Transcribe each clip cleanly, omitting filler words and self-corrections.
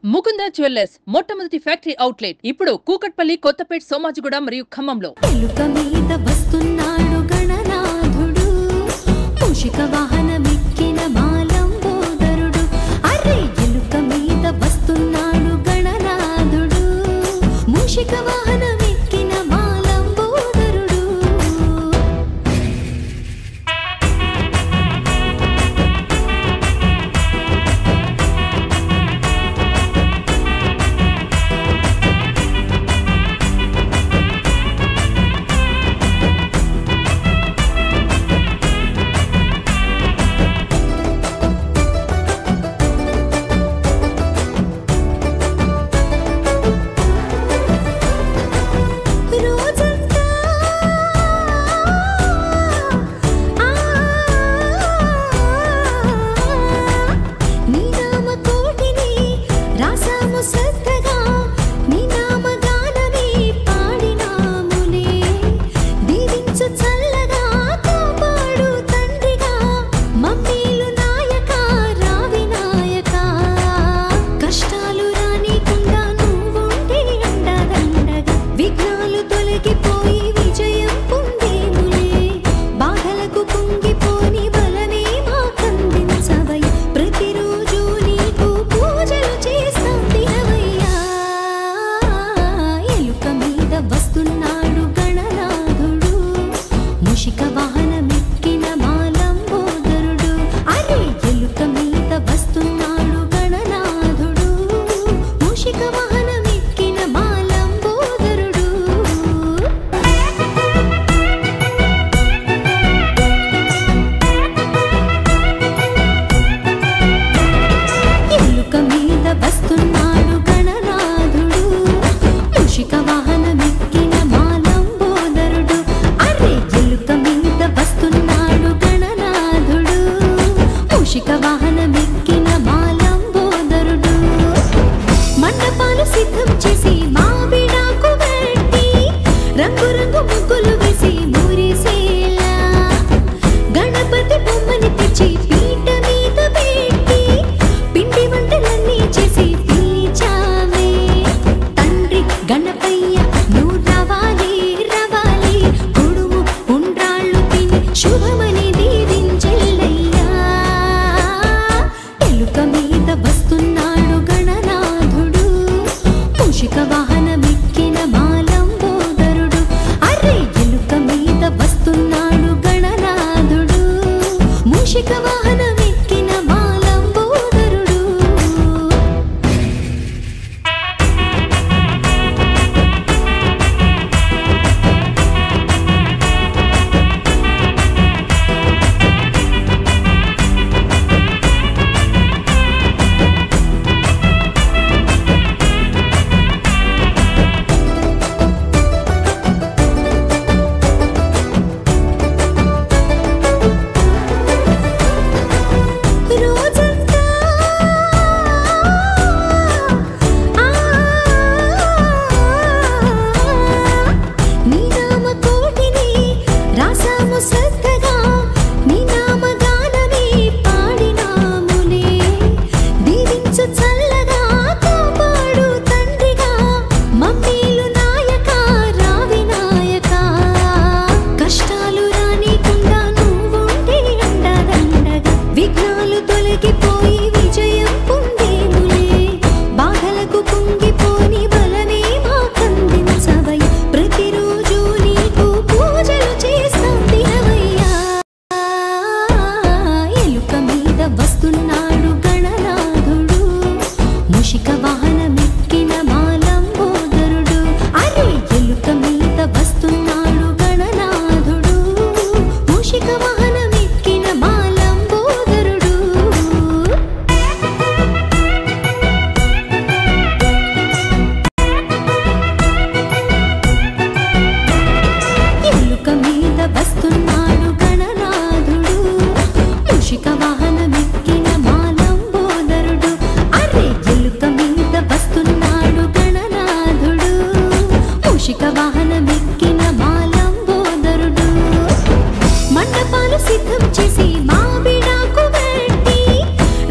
Mukunda jewellers మొట్టమొదటి factory outlet ఇప్పుడు కూకట్పల్లి, కొత్తపేట్, సోమాజిగూడ మరియు ఖమ్మంలో. ఎలుక మీద వస్తున్నాడు గణనాథుడు, మూషిక వాహనమెక్కిన బాలంబోదరుడు. అరే ఎలుక మీద వస్తున్నాడు గణనాథుడు, మూషిక వాహనమెక్కిన బాలంబోదరుడు.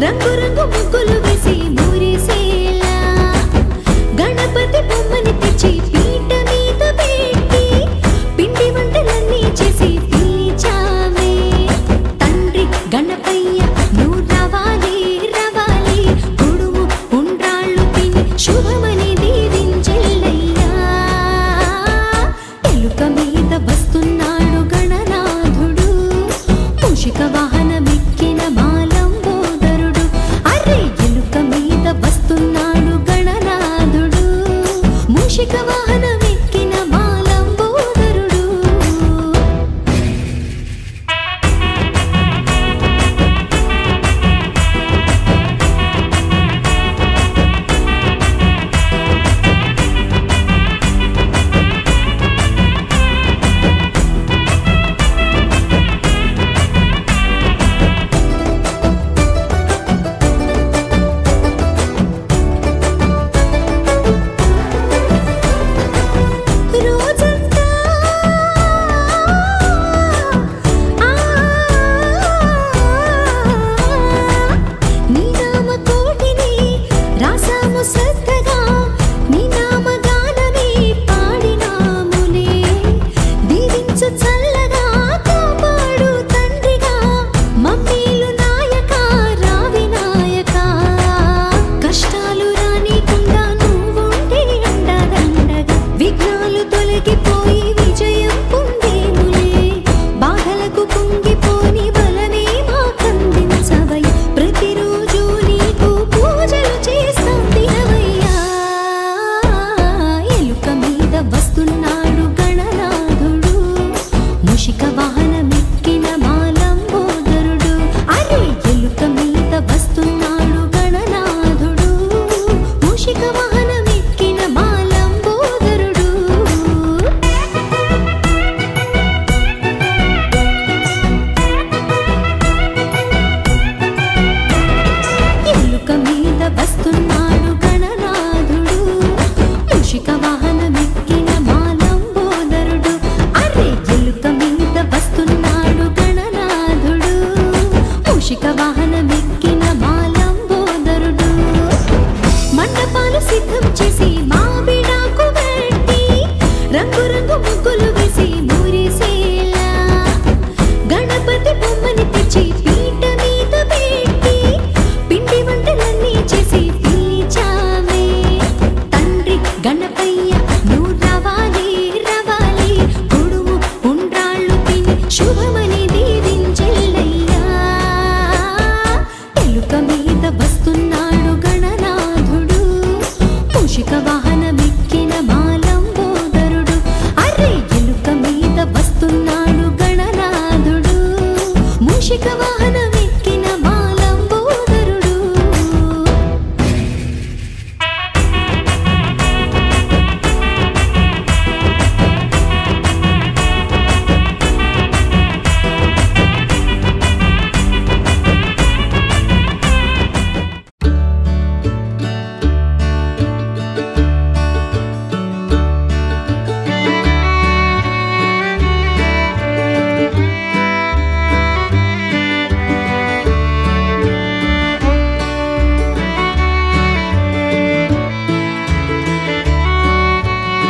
రంగు రంగు ముగ్గులు వేసి మురిసేలా శుభమని దీవించెల్లయ్యా. ఎలుక మీద వస్తున్నాడు గణనాథుడు, మూషిక వాహనమెక్కిన మాలంబోదరుడు. అరే ఎలుక మీద వస్తున్నాడు గణనాథుడు, మూషిక వాహనమెక్కిన మాలంబోదరుడు. రోజంతా నీ నామ కోటిని రాసాము శ్రద్ధగా, నీ నామ గానమే పాడినాములే. దీవించు చల్లగా, కాపాడు తండ్రిగా, మమ్మీలు నాయక రావి నాయక. కష్టాలు రానికుండా నువ్వుంటే అండదండగా, విఘ్నాలు తొలగిపోయి విజయం పొందేములే. బాధలకు కుంగిపోని బలమే మాకందించవయ్య, ప్రతిరోజు నీకు పూజలు చేస్తాం వినవయ్యా. ఎలుక మీద వస్తున్నాడు గణనాథుడు, మూషిక వాహనమెక్కిన మాలంబోదరుడు. అరే ఎలుక మీద వస్తున్నాడు గణనాథుడు, మూషిక వాహనమెక్కిన మాలంబోదరుడు. ఎలుక మీద వస్తున్నాడు గణనాథుడు, మూషిక వాహనమెక్కిన మాలంబోదరుడు. అరే ఎలుక మీద వస్తున్నాడు గణనాథుడు, మూషిక వాహనమెక్కిన మాలంబోదరుడు. మండపాలు సిద్ధం చేసి మావిడాకు పెట్టి, రంగురంగు ముగ్గులు వేసి మురిసేలా, గణపతి బొమ్మని తెచ్చి పీట మీద పెట్టి, పిండి వంటలన్నీ చేసి పిలిచామే. తండ్రి గణపయ్య నువ్వు రవాలి రవాలి, కొడుము ఉండ్రాళ్ళు తిని శుభమని దీవించెల్లయ్యా. ఎలుక మీద వస్తున్నాడు గణనాథుడు, మూషిక వాహన